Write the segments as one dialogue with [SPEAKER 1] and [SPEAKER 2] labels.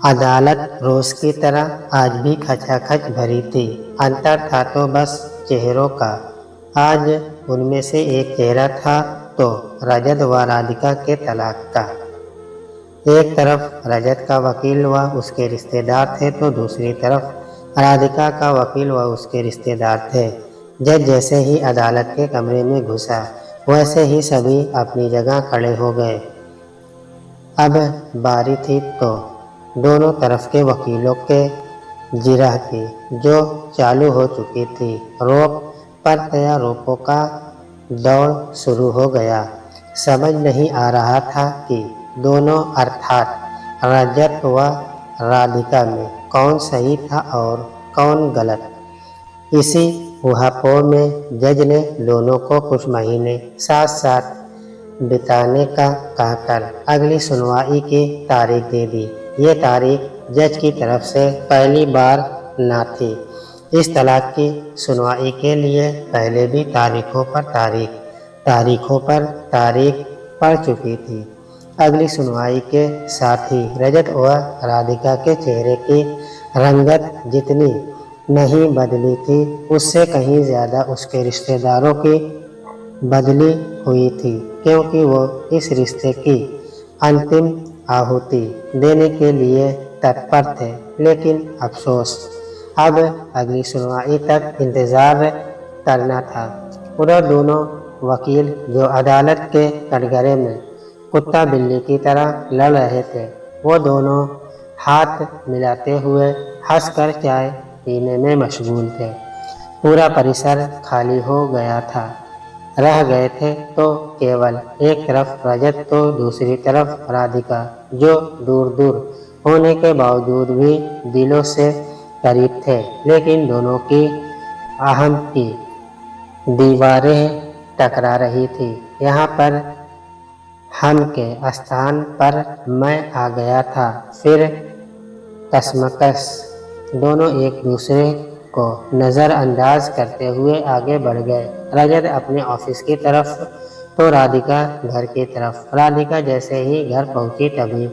[SPEAKER 1] अदालत रोज की तरह आज भी खचाखच भरी थी। अंतर था तो बस चेहरों का। आज उनमें से एक चेहरा था तो रजत व राधिका के तलाक का। एक तरफ रजत का वकील व उसके रिश्तेदार थे तो दूसरी तरफ राधिका का वकील व उसके रिश्तेदार थे। जज जैसे ही अदालत के कमरे में घुसा वैसे ही सभी अपनी जगह खड़े हो गए। अब बारी थी तो दोनों तरफ के वकीलों के जिरह की, जो चालू हो चुकी थी। रोप प्रत्यारोपों का दौर शुरू हो गया। समझ नहीं आ रहा था कि दोनों अर्थात रजत व राधिका में कौन सही था और कौन गलत। इसी ऊहापोह में जज ने दोनों को कुछ महीने साथ साथ बिताने का कहकर अगली सुनवाई की तारीख दे दी। ये तारीख जज की तरफ से पहली बार न थी। इस तलाक की सुनवाई के लिए पहले भी तारीखों पर तारीख पड़ चुकी थी। अगली सुनवाई के साथ ही रजत व राधिका के चेहरे की रंगत जितनी नहीं बदली थी उससे कहीं ज़्यादा उसके रिश्तेदारों की बदली हुई थी, क्योंकि वो इस रिश्ते की अंतिम आहुति देने के लिए तत्पर थे। लेकिन अफसोस, अब अगली सुनवाई तक इंतज़ार करना था। उधर दोनों वकील जो अदालत के कटघरे में कुत्ता बिल्ली की तरह लड़ रहे थे, वो दोनों हाथ मिलाते हुए हंसकर चाय पीने में मशगूल थे। पूरा परिसर खाली हो गया था। रह गए थे तो केवल एक तरफ रजत तो दूसरी तरफ राधिका, जो दूर दूर होने के बावजूद भी दिलों से करीब थे। लेकिन दोनों की अहम की दीवारें टकरा रही थी। यहाँ पर हम के स्थान पर मैं आ गया था। फिर कशमकश दोनों एक दूसरे को नज़रअंदाज करते हुए आगे बढ़ गए। रजत अपने ऑफिस की तरफ तो राधिका घर की तरफ। राधिका जैसे ही घर पहुंची तभी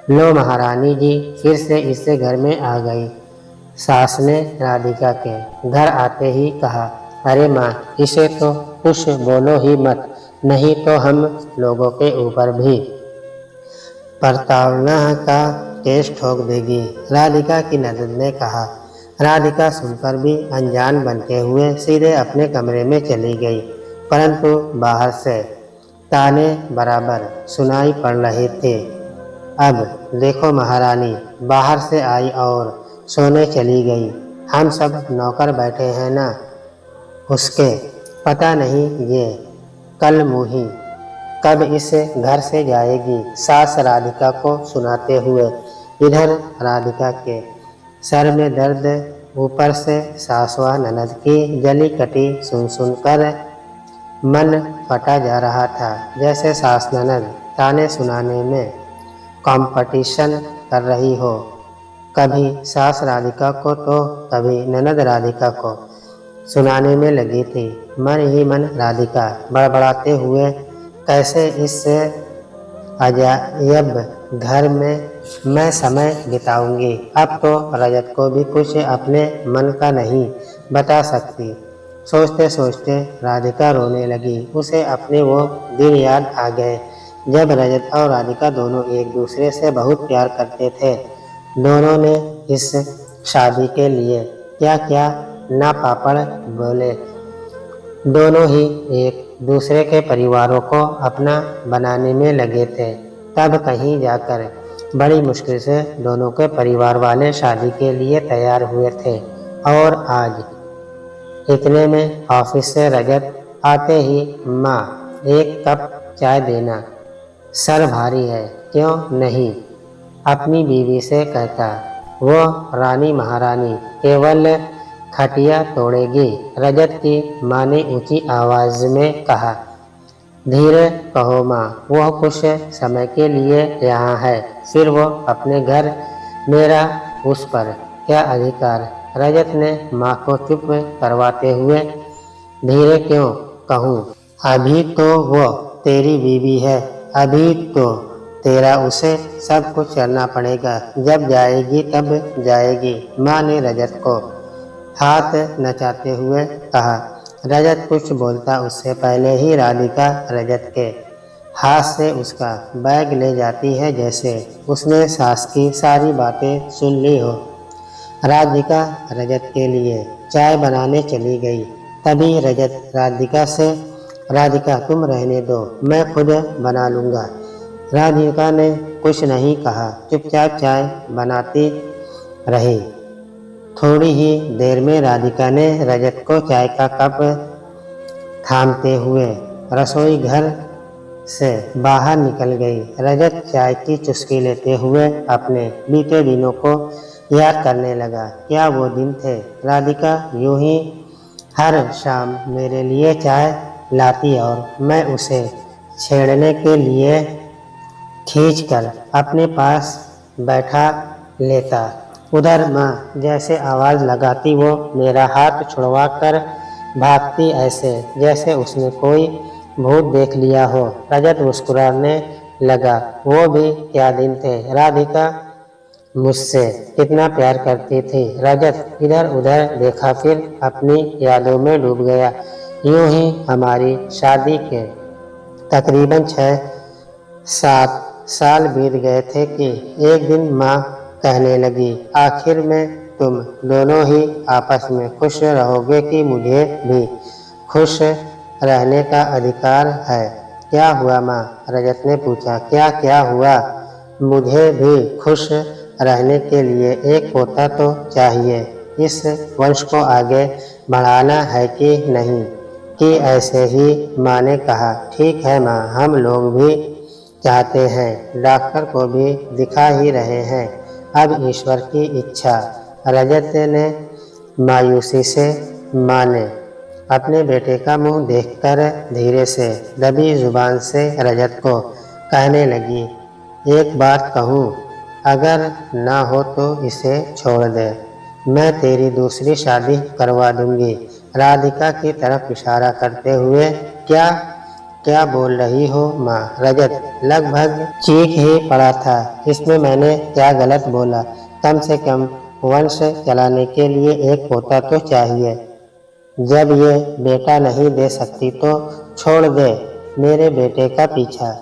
[SPEAKER 1] लो महारानी जी फिर से इससे घर में आ गई। सास ने राधिका के घर आते ही कहा, अरे माँ, इसे तो कुछ बोलो ही मत, नहीं तो हम लोगों के ऊपर भी प्रताड़ना का केस ठोक देगी। राधिका की ननद ने कहा। राधिका सुनकर भी अनजान बनते हुए सीधे अपने कमरे में चली गई, परंतु बाहर से ताने बराबर सुनाई पड़ रहे थे। अब देखो महारानी बाहर से आई और सोने चली गई। हम सब नौकर बैठे हैं ना उसके, पता नहीं ये कल मुही कब इस घर से जाएगी। सास राधिका को सुनाते हुए इधर राधिका के सर में दर्द, ऊपर से सासवा ननद की जली कटी सुन सुनकर मन फटा जा रहा था। जैसे सास ननद ताने सुनाने में कंपटीशन कर रही हो, कभी सास राधिका को तो कभी ननद राधिका को सुनाने में लगी थी। मन ही मन राधिका बड़बड़ाते हुए कैसे इस अजायब घर में मैं समय बिताऊंगी। अब तो रजत को भी कुछ अपने मन का नहीं बता सकती। सोचते सोचते राधिका रोने लगी। उसे अपने वो दिन याद आ गए जब रजत और राधिका दोनों एक दूसरे से बहुत प्यार करते थे। दोनों ने इस शादी के लिए क्या क्या ना पापड़ बोले। दोनों ही एक दूसरे के परिवारों को अपना बनाने में लगे थे। तब कहीं जाकर बड़ी मुश्किल से दोनों के परिवार वाले शादी के लिए तैयार हुए थे। और आज इतने में ऑफिस से रजत आते ही, माँ एक कप चाय देना, सर भारी है। क्यों नहीं, अपनी बीवी से कहता। वो रानी महारानी केवल खटिया तोड़ेगी। रजत की माँ ने ऊंची आवाज में कहा। धीरे कहो माँ, वह कुछ समय के लिए यहाँ है, फिर वो अपने घर। मेरा उस पर क्या अधिकार। रजत ने माँ को चुप करवाते हुए धीरे क्यों कहूँ, अभी तो वो तेरी बीवी है, अभी तो तेरा उसे सब कुछ करना पड़ेगा, जब जाएगी तब जाएगी। माँ ने रजत को हाथ नचाते हुए कहा। रजत कुछ बोलता उससे पहले ही राधिका रजत के हाथ से उसका बैग ले जाती है, जैसे उसने सास की सारी बातें सुन ली हो। राधिका रजत के लिए चाय बनाने चली गई। तभी रजत राधिका से, राधिका तुम रहने दो, मैं खुद बना लूँगा। राधिका ने कुछ नहीं कहा, चुपचाप चाय बनाती रही। थोड़ी ही देर में राधिका ने रजत को चाय का कप थामते हुए रसोई घर से बाहर निकल गई। रजत चाय की चुस्की लेते हुए अपने बीते दिनों को याद करने लगा। क्या वो दिन थे, राधिका यूं ही हर शाम मेरे लिए चाय लाती और मैं उसे छेड़ने के लिए खींचकर अपने पास बैठा लेता। उधर माँ जैसे आवाज़ लगाती वो मेरा हाथ छुड़वा कर भागती, ऐसे जैसे उसने कोई भूत देख लिया हो। रजत मुस्कुराने लगा। वो भी क्या दिन थे, राधिका मुझसे कितना प्यार करती थी। रजत इधर उधर देखा, फिर अपनी यादों में डूब गया। यूं ही हमारी शादी के तकरीबन 6-7 साल बीत गए थे कि एक दिन माँ कहने लगी, आखिर में तुम दोनों ही आपस में खुश रहोगे कि मुझे भी खुश रहने का अधिकार है। क्या हुआ माँ, रजत ने पूछा। क्या क्या हुआ, मुझे भी खुश रहने के लिए एक पोता तो चाहिए। इस वंश को आगे बढ़ाना है कि नहीं, कि ऐसे ही माँ ने कहा। ठीक है माँ, हम लोग भी चाहते हैं, डॉक्टर को भी दिखा ही रहे हैं, अब ईश्वर की इच्छा। रजत ने मायूसी से माँ ने अपने बेटे का मुंह देखकर धीरे से दबी जुबान से रजत को कहने लगी, एक बात कहूँ, अगर ना हो तो इसे छोड़ दे, मैं तेरी दूसरी शादी करवा दूंगी। राधिका की तरफ इशारा करते हुए, क्या क्या बोल रही हो माँ, रजत लगभग चीख ही पड़ा था। इसमें मैंने क्या गलत बोला, कम से कम वंश चलाने के लिए एक पोता तो चाहिए। जब ये बेटा नहीं दे सकती तो छोड़ दे मेरे बेटे का पीछा।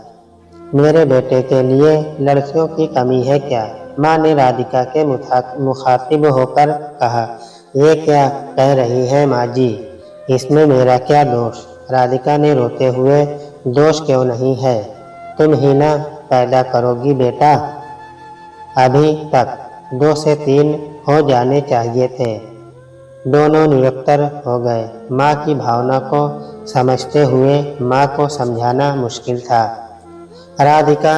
[SPEAKER 1] मेरे बेटे के लिए लड़कियों की कमी है क्या? माँ ने राधिका के मुखातिब होकर कहा। ये क्या कह रही है माँ जी, इसमें मेरा क्या दोष? राधिका ने रोते हुए, दोष क्यों नहीं है, तुम ही ना पैदा करोगी बेटा। अभी तक 2 से 3 हो जाने चाहिए थे, दोनों निरुत्तर हो गए। माँ की भावना को समझते हुए माँ को समझाना मुश्किल था। राधिका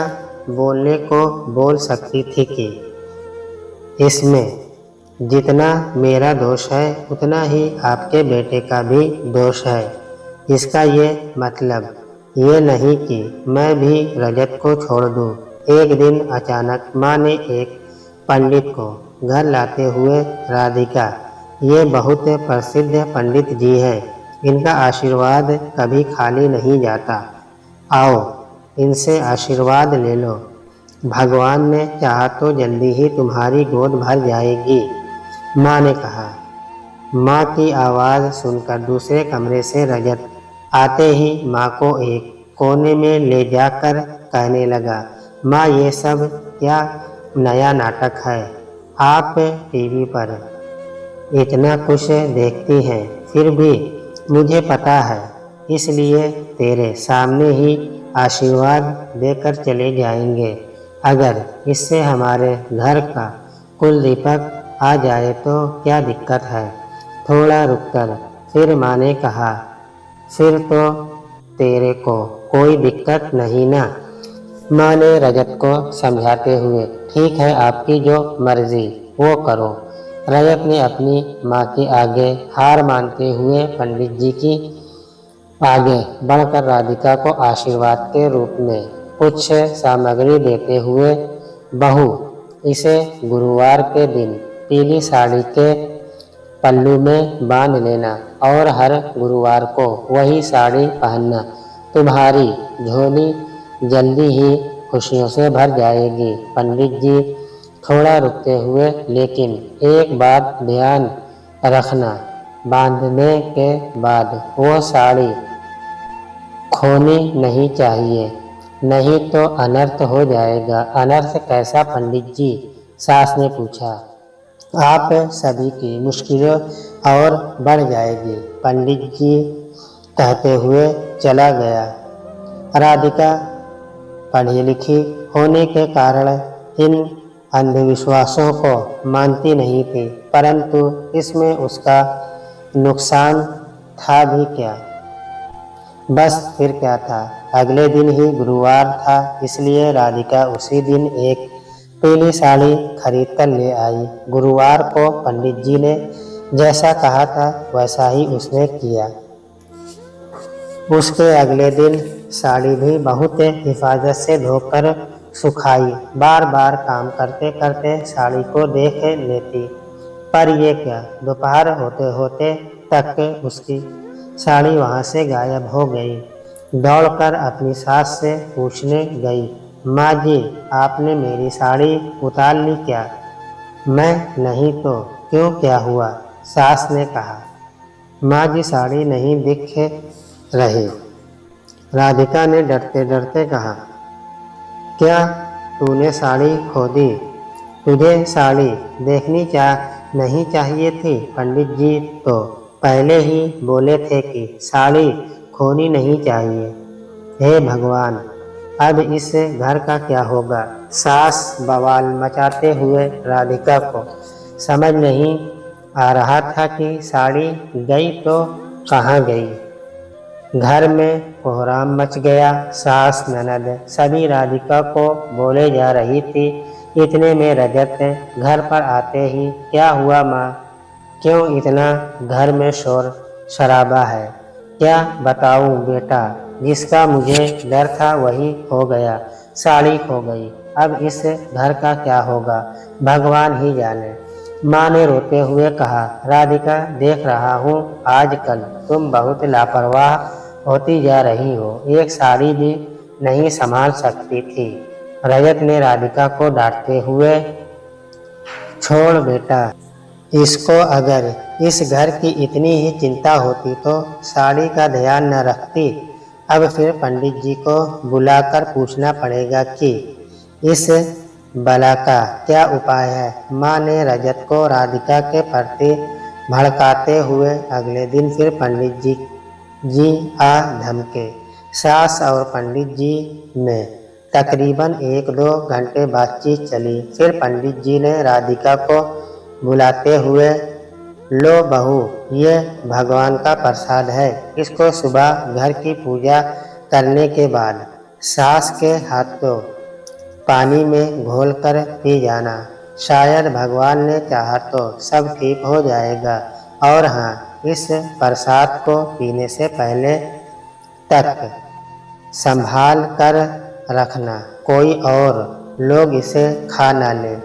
[SPEAKER 1] बोलने को बोल सकती थी कि इसमें जितना मेरा दोष है उतना ही आपके बेटे का भी दोष है। इसका ये मतलब ये नहीं कि मैं भी रजत को छोड़ दूँ। एक दिन अचानक माँ ने एक पंडित को घर लाते हुए, राधिका ये बहुत प्रसिद्ध पंडित जी हैं, इनका आशीर्वाद कभी खाली नहीं जाता, आओ इनसे आशीर्वाद ले लो, भगवान ने चाहा तो जल्दी ही तुम्हारी गोद भर जाएगी। माँ ने कहा। माँ की आवाज़ सुनकर दूसरे कमरे से रजत आते ही माँ को एक कोने में ले जाकर कहने लगा, माँ ये सब क्या नया नाटक है? आप टीवी पर इतना कुछ देखती हैं, फिर भी मुझे पता है, इसलिए तेरे सामने ही आशीर्वाद देकर चले जाएंगे। अगर इससे हमारे घर का कुल दीपक आ जाए तो क्या दिक्कत है? थोड़ा रुककर फिर माँ ने कहा, फिर तो तेरे को कोई दिक्कत नहीं ना? माँ ने रजत को समझाते हुए, ठीक है आपकी जो मर्जी वो करो। रजत ने अपनी माँ के आगे हार मानते हुए पंडित जी की आगे बढ़कर राधिका को आशीर्वाद के रूप में कुछ सामग्री देते हुए, बहू इसे गुरुवार के दिन पीली साड़ी के पल्लू में बांध लेना और हर गुरुवार को वही साड़ी पहनना। तुम्हारी झोली जल्दी ही खुशियों से भर जाएगी। पंडित जी थोड़ा रुकते हुए, लेकिन एक बात ध्यान रखना, बांधने के बाद वो साड़ी खोनी नहीं चाहिए, नहीं तो अनर्थ हो जाएगा। अनर्थ कैसा पंडित जी? सास ने पूछा। आप सभी की मुश्किलें और बढ़ जाएगी, पंडित जी कहते हुए चला गया। राधिका पढ़ी लिखी होने के कारण इन अंधविश्वासों को मानती नहीं थी, परंतु इसमें उसका नुकसान था भी क्या? बस फिर क्या था, अगले दिन ही गुरुवार था, इसलिए राधिका उसी दिन एक पीली साड़ी खरीद कर ले आई। गुरुवार को पंडित जी ने जैसा कहा था वैसा ही उसने किया। उसके अगले दिन साड़ी भी बहुत हिफाजत से धोकर सुखाई। बार बार काम करते करते साड़ी को देख लेती, पर ये क्या, दोपहर होते होते तक उसकी साड़ी वहाँ से गायब हो गई। दौड़कर अपनी सास से पूछने गई, माँ जी, आपने मेरी साड़ी उतार ली क्या? मैं नहीं तो क्यों, क्या हुआ? सास ने कहा। माँ जी, साड़ी नहीं दिख रही। राधिका ने डरते डरते कहा, क्या तूने साड़ी खो दी? तुझे साड़ी देखनी नहीं चाहिए थी? पंडित जी तो पहले ही बोले थे कि साड़ी खोनी नहीं चाहिए। हे भगवान, अब इस घर का क्या होगा? सास बवाल मचाते हुए राधिका को समझ नहीं आ रहा था कि साड़ी गई तो कहाँ गई। घर में कोहराम मच गया। सास ननद सभी राधिका को बोले जा रही थी। इतने में रजत घर पर आते ही, क्या हुआ माँ, क्यों इतना घर में शोर शराबा है? क्या बताऊं बेटा, जिसका मुझे डर था वही हो गया, साड़ी खो गई। अब इस घर का क्या होगा, भगवान ही जाने। माँ ने रोते हुए कहा, राधिका, देख रहा हूँ आजकल तुम बहुत लापरवाह होती जा रही हो, एक साड़ी भी नहीं संभाल सकती थी। रजत ने राधिका को डांटते हुए, छोड़ बेटा इसको, अगर इस घर की इतनी ही चिंता होती तो साड़ी का ध्यान न रखती। अब फिर पंडित जी को बुलाकर पूछना पड़ेगा कि इस बला का क्या उपाय है। माँ ने रजत को राधिका के प्रति भड़काते हुए अगले दिन फिर पंडित जी आ धमके। सास और पंडित जी में तकरीबन 1-2 घंटे बातचीत चली। फिर पंडित जी ने राधिका को बुलाते हुए, लो बहू, ये भगवान का प्रसाद है, इसको सुबह घर की पूजा करने के बाद सास के हाथों पानी में घोलकर पी जाना। शायद भगवान ने चाहा तो सब ठीक हो जाएगा। और हाँ, इस प्रसाद को पीने से पहले तक संभाल कर रखना, कोई और लोग इसे खा ना ले,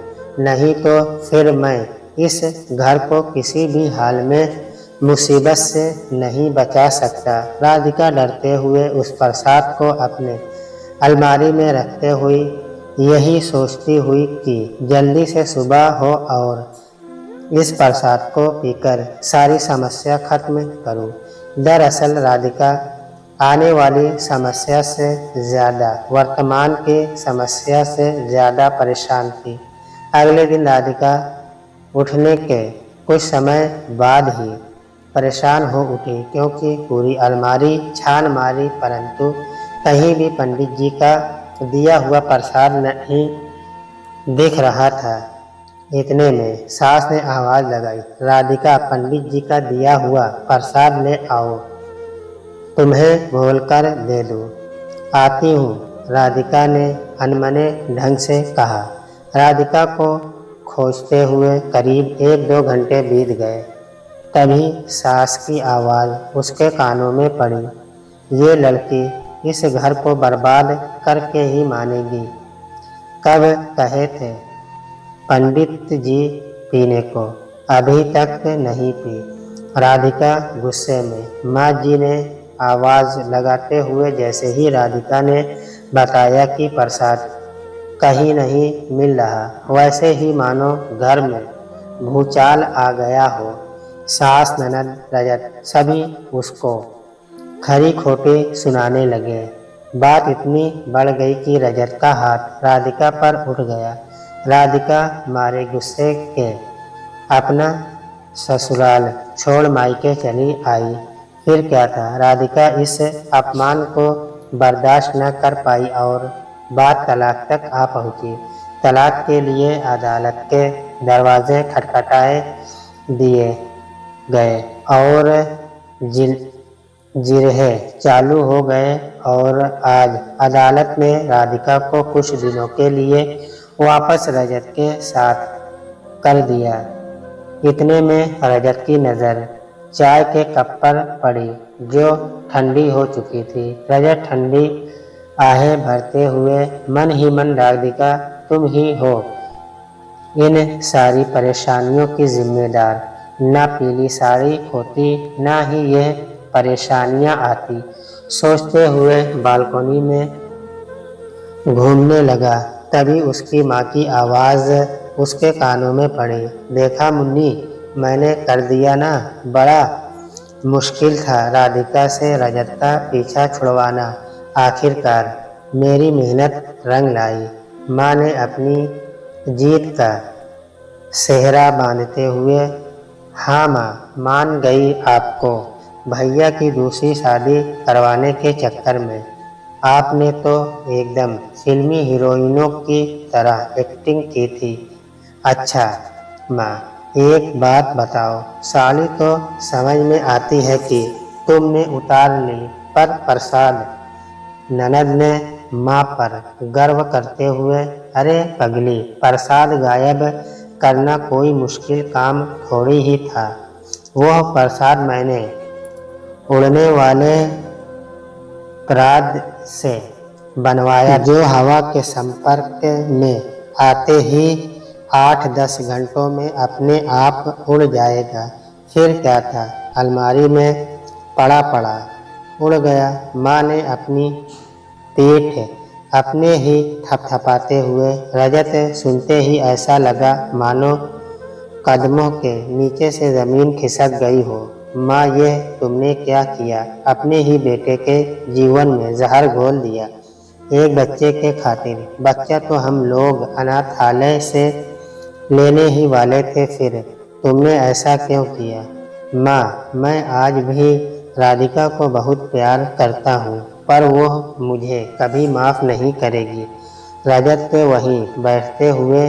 [SPEAKER 1] नहीं तो फिर मैं इस घर को किसी भी हाल में मुसीबत से नहीं बचा सकता। राधिका डरते हुए उस प्रसाद को अपने अलमारी में रखते हुए यही सोचती हुई कि जल्दी से सुबह हो और इस प्रसाद को पीकर सारी समस्या खत्म करूं। दरअसल राधिका आने वाली समस्या से ज़्यादा वर्तमान की समस्या से ज़्यादा परेशान थी। अगले दिन राधिका उठने के कुछ समय बाद ही परेशान हो उठी, क्योंकि पूरी अलमारी छान मारी, परंतु कहीं भी पंडित जी का दिया हुआ प्रसाद नहीं दिख रहा था। इतने में सास ने आवाज़ लगाई, राधिका, पंडित जी का दिया हुआ प्रसाद ले आओ, तुम्हें घोलकर दे दूँ। आती हूँ, राधिका ने अनमने ढंग से कहा। राधिका को खोजते हुए करीब 1-2 घंटे बीत गए। तभी सास की आवाज़ उसके कानों में पड़ी, ये लड़की इस घर को बर्बाद करके ही मानेगी। कब कहे थे पंडित जी पीने को, अभी तक नहीं पी। राधिका गुस्से में। माँ जी ने आवाज़ लगाते हुए जैसे ही राधिका ने बताया कि प्रसाद कहीं नहीं मिल रहा, वैसे ही मानो घर में भूचाल आ गया हो। सास, ननद, रजत सभी उसको खरी खोटी सुनाने लगे। बात इतनी बढ़ गई कि रजत का हाथ राधिका पर उठ गया। राधिका मारे गुस्से के अपना ससुराल छोड़ मायके चली आई। फिर क्या था, राधिका इस अपमान को बर्दाश्त न कर पाई और बात तलाक तक आ पहुंची। तलाक के लिए अदालत के दरवाजे खटखटाए दिए गए और जिरहे चालू हो गए और आज अदालत ने राधिका को कुछ दिनों के लिए वापस रजत के साथ कर दिया। इतने में रजत की नज़र चाय के कप पर पड़ी जो ठंडी हो चुकी थी। रजत ठंडी आहें भरते हुए मन ही मन, राधिका तुम ही हो इन सारी परेशानियों की जिम्मेदार। न पीली साड़ी होती, न ही यह परेशानियां आती। सोचते हुए बालकनी में घूमने लगा, तभी उसकी माँ की आवाज़ उसके कानों में पड़ी। देखा मुन्नी, मैंने कर दिया ना। बड़ा मुश्किल था राधिका से रजत का पीछा छुड़वाना। आखिरकार मेरी मेहनत रंग लाई। माँ ने अपनी जीत का सेहरा बांधते हुए, हाँ माँ, मान गई आपको। भैया की दूसरी शादी करवाने के चक्कर में आपने तो एकदम फिल्मी हीरोइनों की तरह एक्टिंग की थी। अच्छा माँ, एक बात बताओ, साली तो समझ में आती है कि तुमने उतार ली, पर प्रसाद? ननद ने माँ पर गर्व करते हुए, अरे पगली, प्रसाद गायब करना कोई मुश्किल काम थोड़ी ही था। वह प्रसाद मैंने उड़ने वाले पराग से बनवाया, जो हवा के संपर्क में आते ही 8-10 घंटों में अपने आप उड़ जाएगा। फिर क्या था, अलमारी में पड़ा पड़ा उड़ गया। माँ ने अपनी पीठ अपने ही थपथपाते हुए, रजत सुनते ही ऐसा लगा मानो कदमों के नीचे से ज़मीन खिसक गई हो। माँ, ये तुमने क्या किया? अपने ही बेटे के जीवन में जहर घोल दिया, एक बच्चे के खातिर। बच्चा तो हम लोग अनाथालय से लेने ही वाले थे, फिर तुमने ऐसा क्यों किया? माँ, मैं आज भी राधिका को बहुत प्यार करता हूँ, पर वह मुझे कभी माफ़ नहीं करेगी। रजत तो वहीं बैठते हुए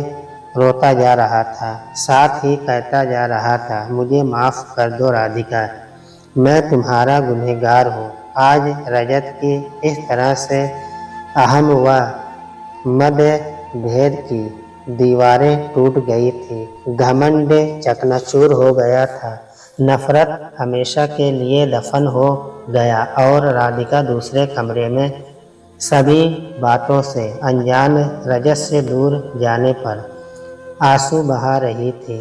[SPEAKER 1] रोता जा रहा था, साथ ही कहता जा रहा था, मुझे माफ़ कर दो राधिका, मैं तुम्हारा गुनहगार हूँ। आज रजत की इस तरह से अहम व मतभेद की दीवारें टूट गई थी। घमंड चकनाचूर हो गया था। नफरत हमेशा के लिए दफन हो गया और राधिका दूसरे कमरे में सभी बातों से अनजान रजत से दूर जाने पर आंसू बहा रही थी।